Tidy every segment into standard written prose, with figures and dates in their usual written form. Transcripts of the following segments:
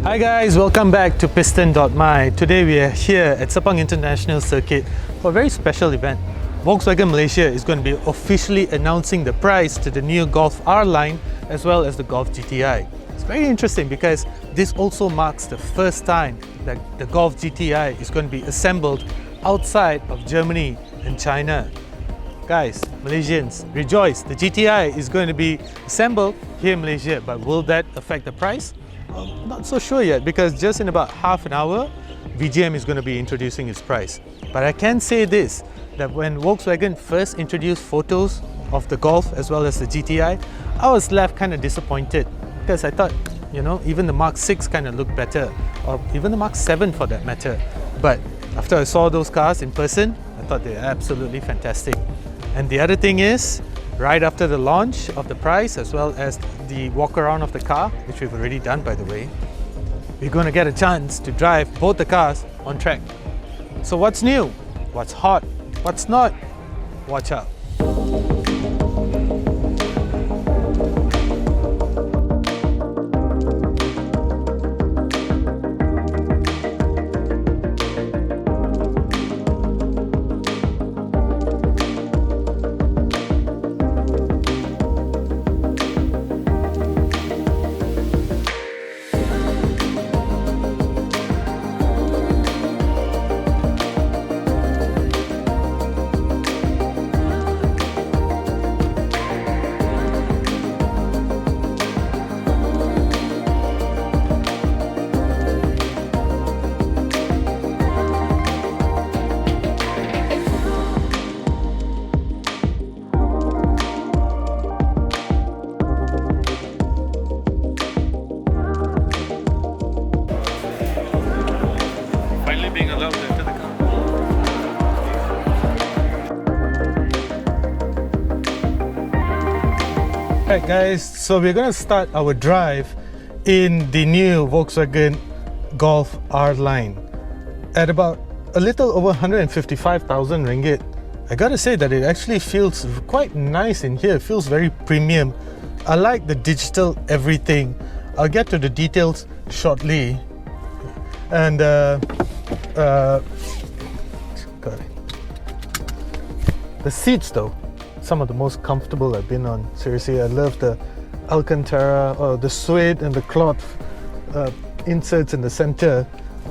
Hi guys, welcome back to Piston.my. Today we are here at Sepang International Circuit for a very special event. Volkswagen Malaysia is going to be officially announcing the price to the new Golf R-Line as well as the Golf GTI. It's very interesting because this also marks the first time that the Golf GTI is going to be assembled outside of Germany and China. Guys, Malaysians, rejoice! The GTI is going to be assembled here in Malaysia, but will that affect the price? Not so sure yet, because just in about half an hour, VGM is going to be introducing its price. But I can say this, that when Volkswagen first introduced photos of the Golf as well as the GTI, I was left kind of disappointed because I thought, you know, even the Mark 6 kind of looked better, or even the Mark 7 for that matter. But after I saw those cars in person, I thought they're absolutely fantastic. And the other thing is, right after the launch of the price as well as the walk around of the car, which we've already done by the way, we're going to get a chance to drive both the cars on track. So what's new? What's hot? What's not? Watch out. Being allowed to enter the car. Alright guys, so we're going to start our drive in the new Volkswagen Golf R-Line at about a little over 155,000 ringgit. I gotta say that it actually feels quite nice in here. It feels very premium. I like the digital everything. I'll get to the details shortly. And the seats though, some of the most comfortable I've been on. Seriously, I love the Alcantara, or the suede and the cloth inserts in the center,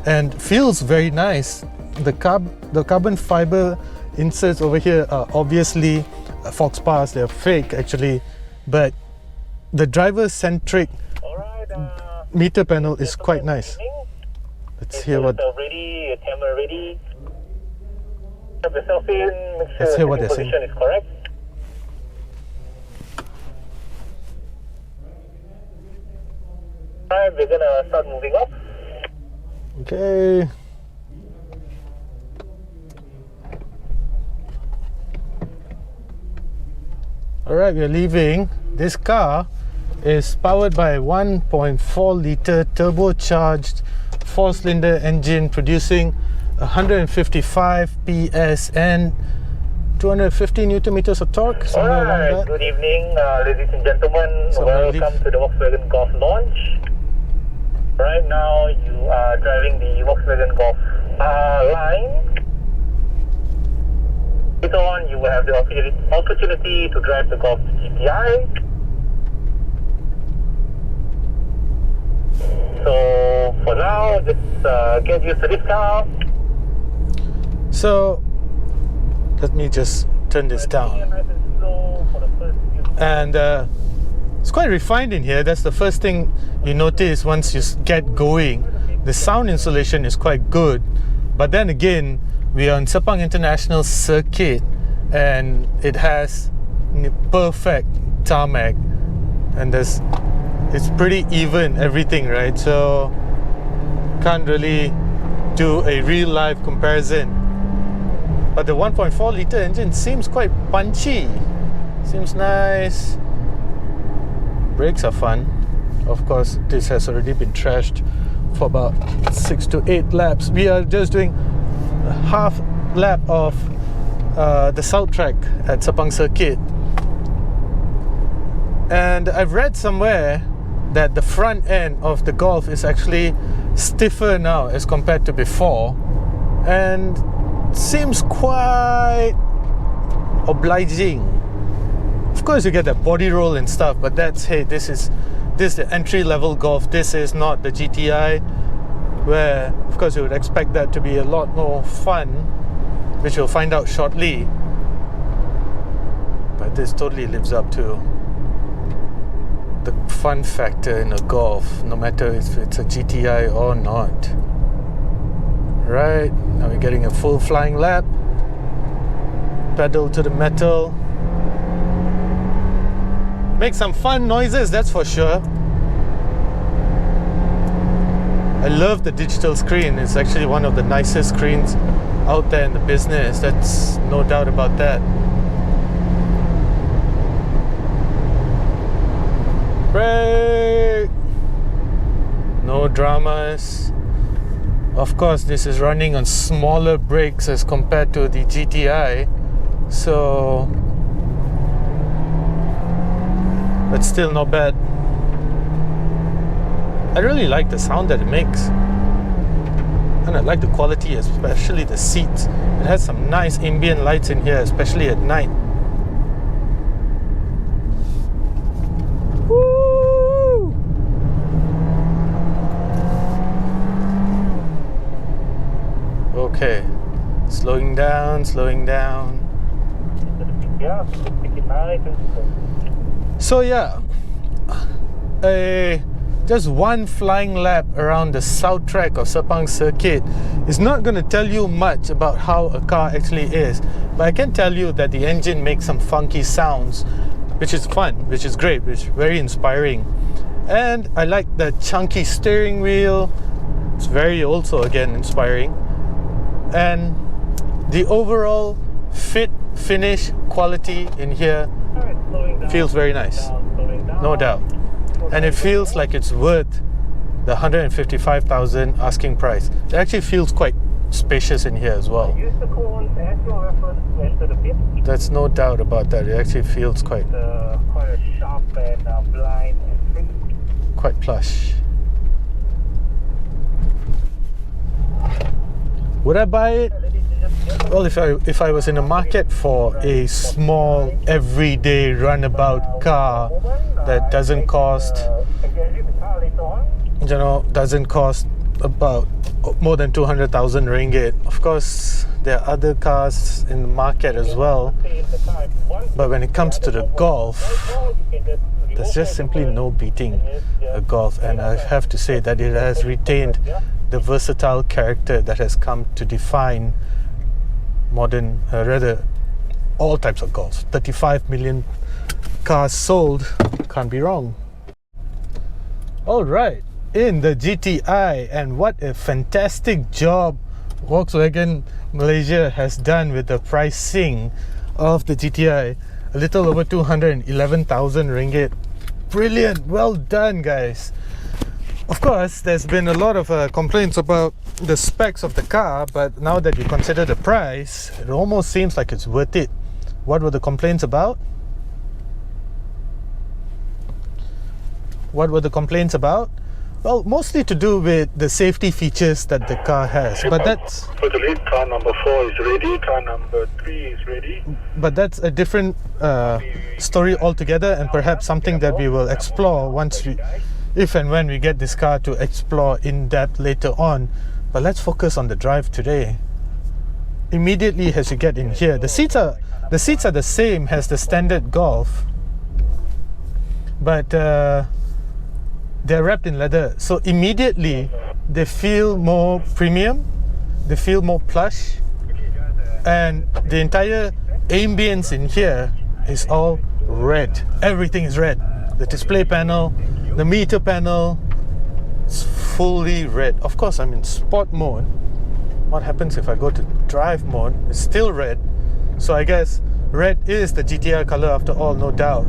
and feels very nice. The carbon fiber inserts over here are obviously Foxpars, they're fake actually, but the driver-centric meter panel is quite nice. Let's hear what. Ready, camera ready. Have yourself in. Make sure Let's hear what the they're saying. position is correct. Alright, we're gonna start moving up. Okay. Alright, we're leaving. This car is powered by a 1.4 litre turbocharged 4-cylinder engine producing 155 PS and 250 Newton meters of torque, somewhere around that. Good evening, ladies and gentlemen. Welcome to the Volkswagen Golf launch. Right now, you are driving the Volkswagen Golf R-Line. Later on, you will have the opportunity to drive the Golf GTI. So for now, just get used to this car. So let me just turn this down. And it's quite refined in here. That's the first thing you notice once you get going. The sound insulation is quite good. But then again, we are on Sepang International Circuit and it has perfect tarmac. And it's pretty even, everything, right? So can't really do a real life comparison. But the 1.4 litre engine seems quite punchy. Seems nice. Brakes are fun. Of course, this has already been trashed for about 6 to 8 laps. We are just doing a half lap of the South Track at Sepang Circuit. And I've read somewhere that the front end of the Golf is actually stiffer now as compared to before, and seems quite obliging. Of course you get that body roll and stuff, but that's, hey, this is the entry level Golf. This is not the GTI, where of course you would expect that to be a lot more fun, which we'll find out shortly. But this totally lives up to the fun factor in a Golf, no matter if it's a GTI or not. Right, now we're getting a full flying lap. Pedal to the metal. Make some fun noises, that's for sure. I love the digital screen. It's actually one of the nicest screens out there in the business. That's no doubt about that. Brake! No dramas. Of course, this is running on smaller brakes as compared to the GTI, so but still not bad. I really like the sound that it makes, and I like the quality, especially the seats. It has some nice ambient lights in here, especially at night. Woo! Okay, slowing down. Yeah, take it nice and slow. So yeah, just one flying lap around the south track of Sepang circuit is not going to tell you much about how a car actually is, but I can tell you that the engine makes some funky sounds, which is fun, which is great, which is very inspiring. And I like the chunky steering wheel. It's very also again inspiring, and the overall fit, finish, quality in here feels very nice, no doubt. And it feels like it's worth the 155,000 asking price. It actually feels quite spacious in here as well. Use the cones as your reference to enter the pit. That's no doubt about that. It actually feels quite a sharp and blind and free. Quite plush. Would I buy it? Well, if I was in the market for a small, everyday runabout car that doesn't cost, doesn't cost about more than 200,000 ringgit. Of course, there are other cars in the market as well, but when it comes to the Golf, there's just simply no beating a Golf, and I have to say that it has retained the versatile character that has come to define modern, all types of Golfs. 35 million cars sold, can't be wrong. Alright, in the GTI, and what a fantastic job Volkswagen Malaysia has done with the pricing of the GTI. A little over 211,000 ringgit. Brilliant, well done guys. Of course, there's been a lot of complaints about the specs of the car, but now that you consider the price, it almost seems like it's worth it. What were the complaints about? Well, mostly to do with the safety features that the car has, but that's... For the lead, car number 4 is ready, car number 3 is ready. But that's a different story altogether, and perhaps something that we will explore if and when we get this car to explore in depth later on. But let's focus on the drive today. Immediately as you get in here, the seats are the same as the standard Golf, but they're wrapped in leather, so immediately they feel more premium, they feel more plush, and the entire ambience in here is all red. Everything is red. The display panel, the meter panel, it's fully red. Of course, I'm in sport mode. What happens if I go to drive mode? It's still red. So I guess red is the GTI color after all, no doubt.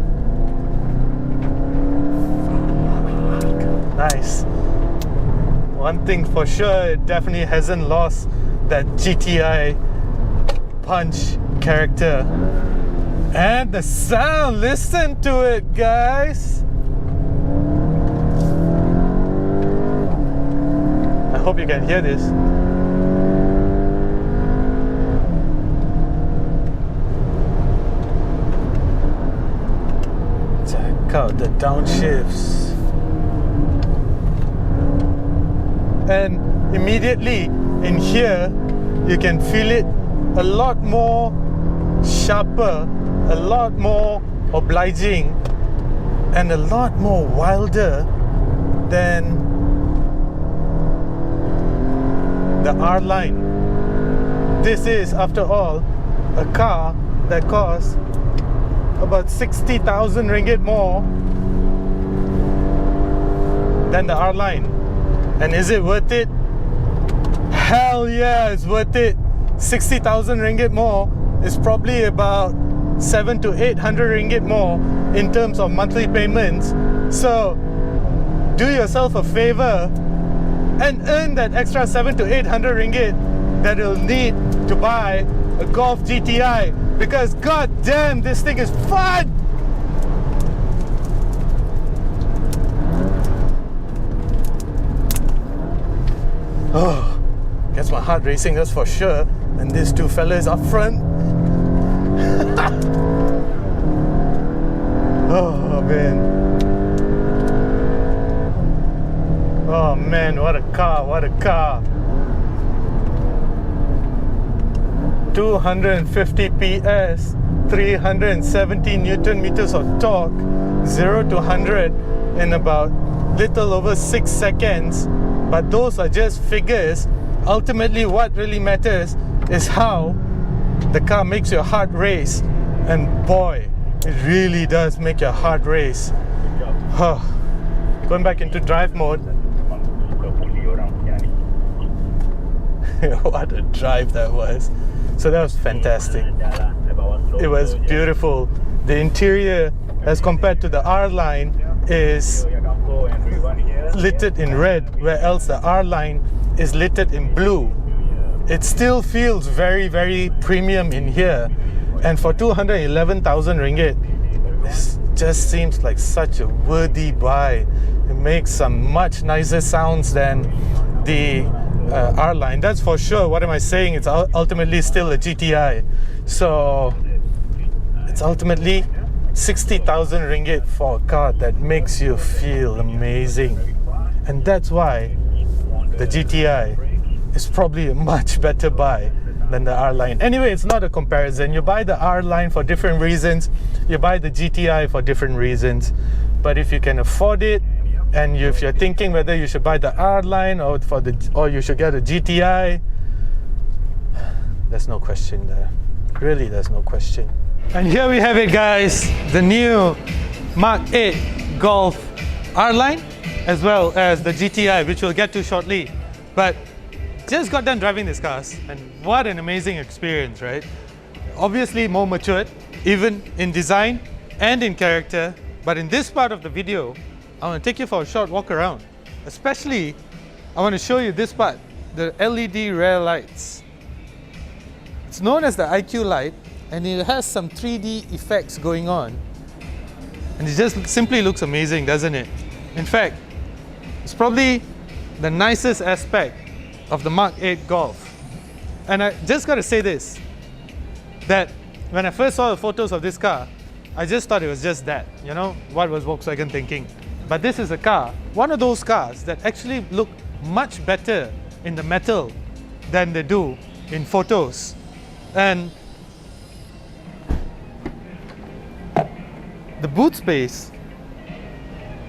Nice. One thing for sure, it definitely hasn't lost that GTI punch character. And the sound, listen to it guys. hope you can hear this. Check out the downshifts. And immediately in here, you can feel it a lot more sharper, a lot more obliging, and a lot more wilder than the R-Line. This is, after all, a car that costs about 60,000 ringgit more than the R-Line. And is it worth it? Hell yeah, it's worth it. 60,000 ringgit more is probably about 700 to 800 ringgit more in terms of monthly payments. So do yourself a favor and earn that extra 700 to 800 ringgit that you'll need to buy a Golf GTI, because god damn, this thing is fun! Oh, gets my heart racing, that's for sure. And these two fellas up front. Oh man. Oh man, what a car, what a car. 250 PS, 370 Newton meters of torque, 0 to 100 in about little over 6 seconds. But those are just figures. Ultimately, what really matters is how the car makes your heart race. And boy, it really does make your heart race. Huh. Going back into drive mode. What a drive that was. So that was fantastic. It was beautiful. The interior, as compared to the R-Line, is littered in red, where else the R-Line is littered in blue. It still feels very, very premium in here. And for 211,000 ringgit, this just seems like such a worthy buy. It makes some much nicer sounds than the R-Line. That's for sure. What am I saying? It's ultimately still a GTI. So it's ultimately 60,000 ringgit for a car that makes you feel amazing. And that's why the GTI is probably a much better buy than the R-Line. Anyway, it's not a comparison. You buy the R-Line for different reasons. You buy the GTI for different reasons. But if you can afford it, and if you're thinking whether you should buy the R-Line or you should get a GTI, there's no question there. Really, there's no question. And here we have it, guys. The new Mark 8 Golf R-Line, as well as the GTI, which we'll get to shortly. But just got done driving these cars, and what an amazing experience, right? Obviously more matured, even in design and in character. But in this part of the video, I want to take you for a short walk around. Especially, I want to show you this part, the LED rear lights. It's known as the IQ light, and it has some 3D effects going on. And it just simply looks amazing, doesn't it? In fact, it's probably the nicest aspect of the Mark 8 Golf. And I just got to say this, that when I first saw the photos of this car, I just thought it was just that, you know, what was Volkswagen thinking? But this is a car, one of those cars that actually look much better in the metal than they do in photos. And the boot space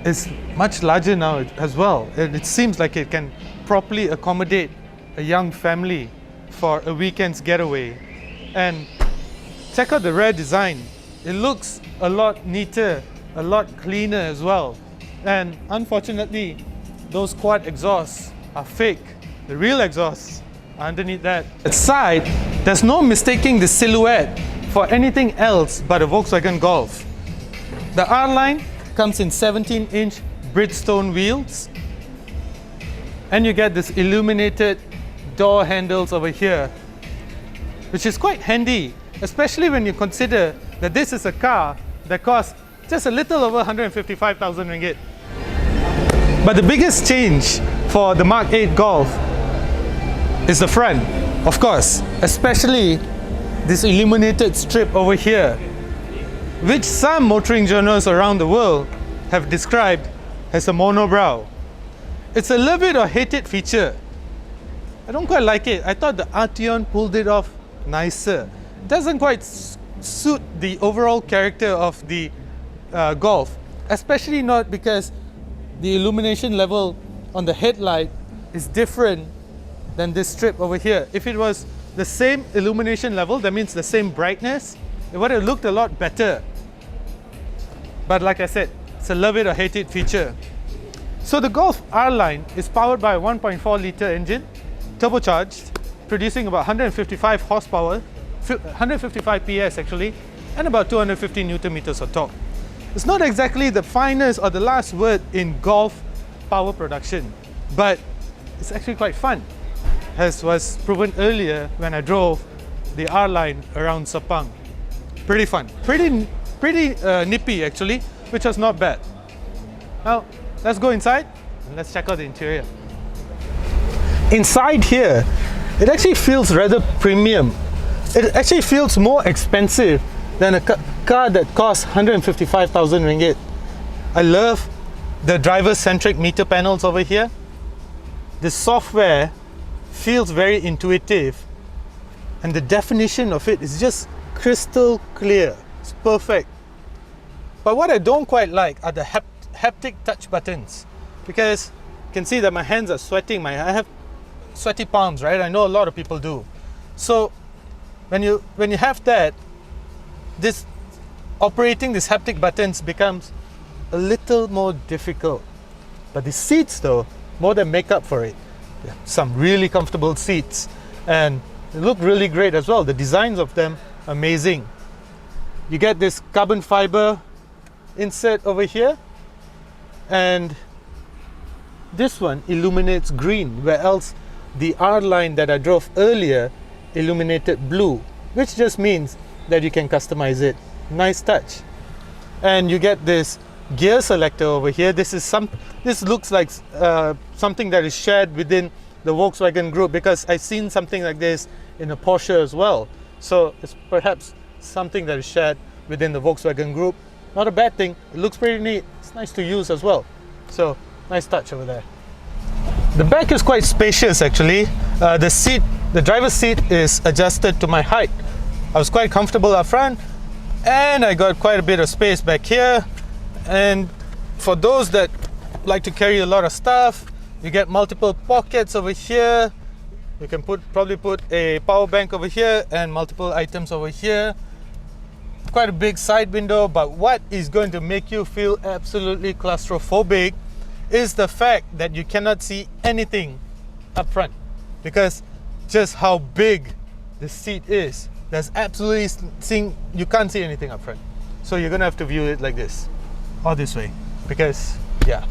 is much larger now as well. It seems like it can properly accommodate a young family for a weekend's getaway. And check out the rear design. It looks a lot neater, a lot cleaner as well. And unfortunately, those quad exhausts are fake. The real exhausts are underneath that. At side, there's no mistaking the silhouette for anything else but a Volkswagen Golf. The R-Line comes in 17-inch Bridgestone wheels, and you get this illuminated door handles over here, which is quite handy, especially when you consider that this is a car that costs just a little over 155,000 ringgit. But the biggest change for the Mark 8 Golf is the front, of course, especially this illuminated strip over here, which some motoring journals around the world have described as a monobrow. It's a love it or hate it feature. I don't quite like it. I thought the Arteon pulled it off nicer. It doesn't quite suit the overall character of the Golf, especially not because the illumination level on the headlight is different than this strip over here. If it was the same illumination level, that means the same brightness, it would have looked a lot better. But like I said, it's a love it or hate it feature. So the Golf R-Line is powered by a 1.4 litre engine, turbocharged, producing about 155 horsepower, 155 PS actually, and about 250 Newton meters of torque. It's not exactly the finest or the last word in Golf power production, but it's actually quite fun, as was proven earlier when I drove the R-Line around Sepang. Pretty fun, pretty nippy actually, which was not bad. Now let's go inside and let's check out the interior. Inside here, it actually feels rather premium. It actually feels more expensive than a car that costs 155,000 ringgit. I love the driver-centric meter panels over here. The software feels very intuitive, and the definition of it is just crystal clear. It's perfect. But what I don't quite like are the haptic touch buttons, because you can see that my hands are sweating. I have sweaty palms, right? I know a lot of people do. So when you have that, operating these haptic buttons becomes a little more difficult. But the seats though, more than make up for it. Some really comfortable seats, and they look really great as well. The designs of them, amazing. You get this carbon fiber insert over here, and this one illuminates green, where else the R-Line that I drove earlier illuminated blue, which just means that you can customize it. Nice touch. And you get this gear selector over here. This looks like something that is shared within the Volkswagen group, because I've seen something like this in a Porsche as well. So it's perhaps something that is shared within the Volkswagen group. Not a bad thing. It looks pretty neat. It's nice to use as well. So nice touch over there. The back is quite spacious actually. The driver's seat is adjusted to my height. I was quite comfortable up front, and I got quite a bit of space back here. And for those that like to carry a lot of stuff, you get multiple pockets over here. You can probably put a power bank over here and multiple items over here. Quite a big side window, but what is going to make you feel absolutely claustrophobic is the fact that you cannot see anything up front, because just how big the seat is. There's absolutely you can't see anything up front. So you're gonna have to view it like this, or this way, because yeah,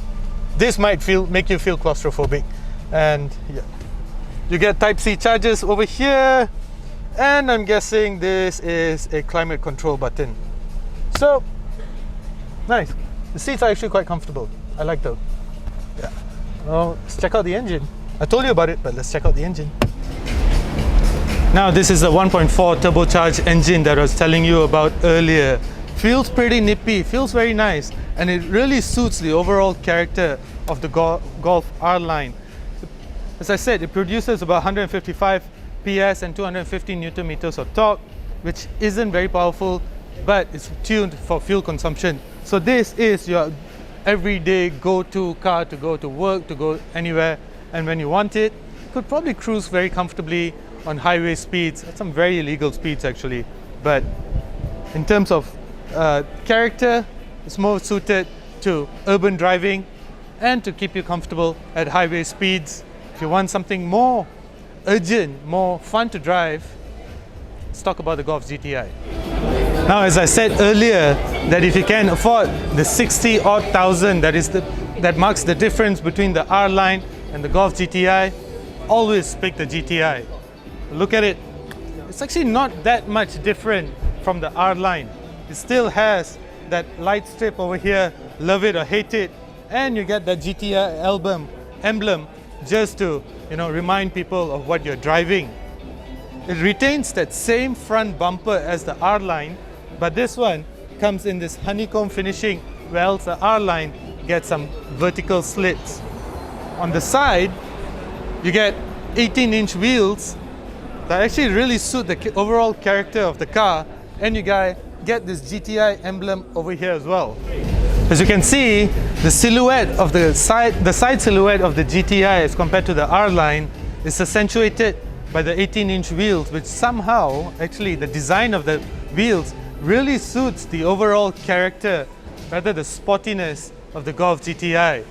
this might make you feel claustrophobic. And yeah, you get Type-C chargers over here, and I'm guessing this is a climate control button. So nice. The seats are actually quite comfortable. I like them. Yeah. Well, let's check out the engine. I told you about it, but let's check out the engine. Now this is the 1.4 turbocharged engine that I was telling you about earlier. Feels pretty nippy, feels very nice, and it really suits the overall character of the Golf R-Line. As I said, it produces about 155 PS and 250 Newton meters of torque, which isn't very powerful, but it's tuned for fuel consumption. So this is your everyday go-to car to go to work, to go anywhere, and when you want it, you could probably cruise very comfortably on highway speeds, at some very illegal speeds actually. But in terms of character, it's more suited to urban driving and to keep you comfortable at highway speeds. If you want something more urgent, more fun to drive, let's talk about the Golf GTI. Now, as I said earlier, that if you can afford the 60-odd thousand, that marks the difference between the R-Line and the Golf GTI, always pick the GTI. Look at it. It's actually not that much different from the R-Line. It still has that light strip over here, love it or hate it, and you get that GTI emblem just to, remind people of what you're driving. It retains that same front bumper as the R-Line, but this one comes in this honeycomb finishing, whereas the R-Line gets some vertical slits. On the side, you get 18-inch wheels that actually really suit the overall character of the car, and you get this GTI emblem over here as well. As you can see, the silhouette of the side silhouette of the GTI as compared to the R-Line is accentuated by the 18-inch wheels, which somehow, actually the design of the wheels really suits the overall character, rather the sportiness of the Golf GTI.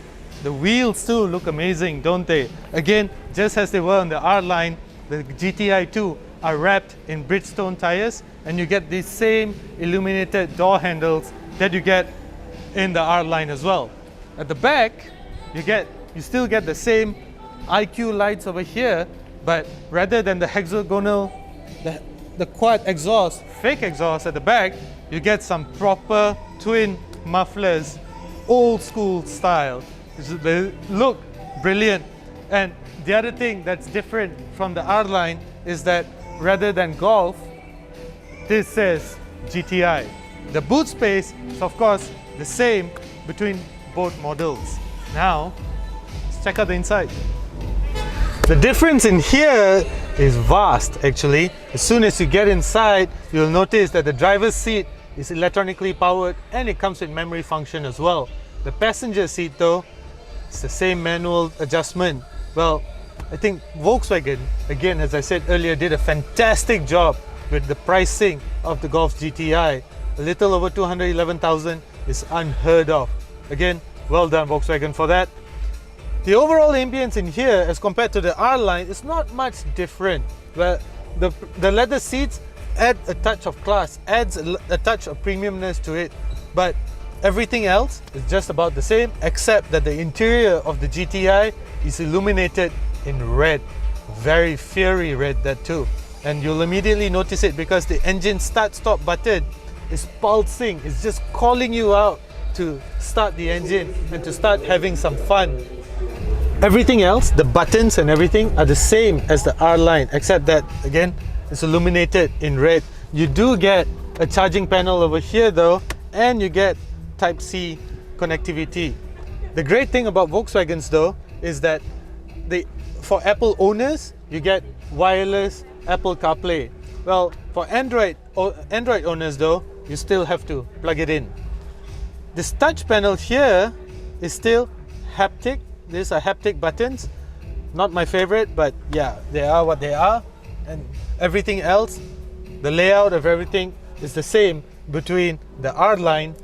The wheels too look amazing, don't they? Again, just as they were on the R-Line, the GTI too are wrapped in Bridgestone tires, and you get these same illuminated door handles that you get in the R-Line as well. At the back, you still get the same IQ lights over here, but rather than the hexagonal, the quad exhaust, fake exhaust at the back, you get some proper twin mufflers, old school style. They look brilliant. And the other thing that's different from the R-Line is that rather than Golf, this says GTI. The boot space is of course the same between both models. Now, let's check out the inside. The difference in here is vast actually. As soon as you get inside, you'll notice that the driver's seat is electronically powered and it comes with memory function as well. The passenger seat though, it's the same manual adjustment. Well, I think Volkswagen, again as I said earlier, did a fantastic job with the pricing of the Golf GTI. A little over 211,000 is unheard of. Again, well done Volkswagen for that. The overall ambience in here as compared to the R-Line is not much different. Well, the leather seats add a touch of class, adds a touch of premiumness to it, but everything else is just about the same, except that the interior of the GTI is illuminated in red. Very fiery red, that too. And you'll immediately notice it because the engine start-stop button is pulsing. It's just calling you out to start the engine and to start having some fun. Everything else, the buttons and everything, are the same as the R-Line, except that, again, it's illuminated in red. You do get a charging panel over here though, and you get Type-C connectivity. The great thing about Volkswagens though is that for Apple owners, you get wireless Apple CarPlay. Well, for Android owners though, you still have to plug it in. This touch panel here is still haptic. These are haptic buttons. Not my favorite, but yeah, they are what they are. And everything else, the layout of everything is the same between the R-Line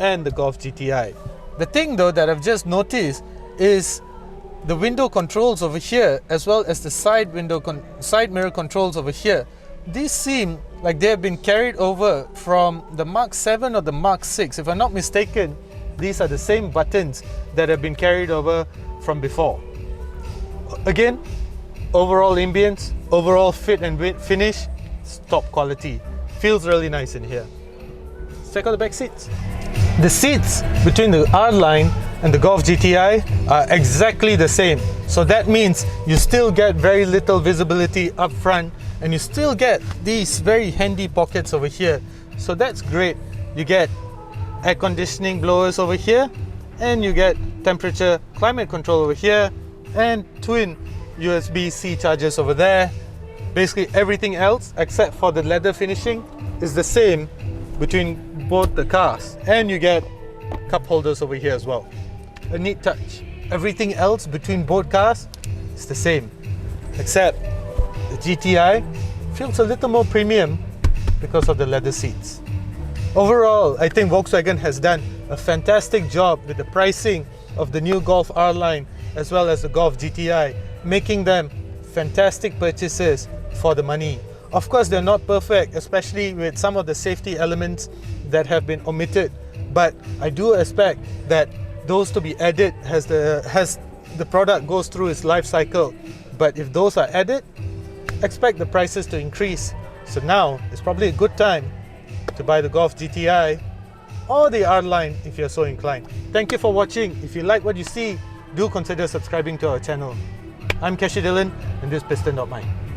and the Golf GTI. The thing though that I've just noticed is the window controls over here, as well as the side mirror controls over here. These seem like they have been carried over from the Mark 7 or the Mark 6. If I'm not mistaken, these are the same buttons that have been carried over from before. Again, overall ambience, overall fit and finish, it's top quality. Feels really nice in here. Let's check out the back seats. The seats between the R-Line and the Golf GTI are exactly the same. So that means you still get very little visibility up front, and you still get these very handy pockets over here. So that's great. You get air conditioning blowers over here, and you get temperature climate control over here, and twin USB-C chargers over there. Basically everything else except for the leather finishing is the same between both the cars, and you get cup holders over here as well. A neat touch. Everything else between both cars is the same, except the GTI feels a little more premium because of the leather seats. Overall, I think Volkswagen has done a fantastic job with the pricing of the new Golf R-Line as well as the Golf GTI, making them fantastic purchases for the money. Of course, they're not perfect, especially with some of the safety elements that have been omitted, but I do expect that those to be added as the product goes through its life cycle. But if those are added, expect the prices to increase. So now it's probably a good time to buy the Golf GTI or the R-Line if you're so inclined. Thank you for watching. If you like what you see, do consider subscribing to our channel. I'm Keshi Dillon, and this is Piston.my.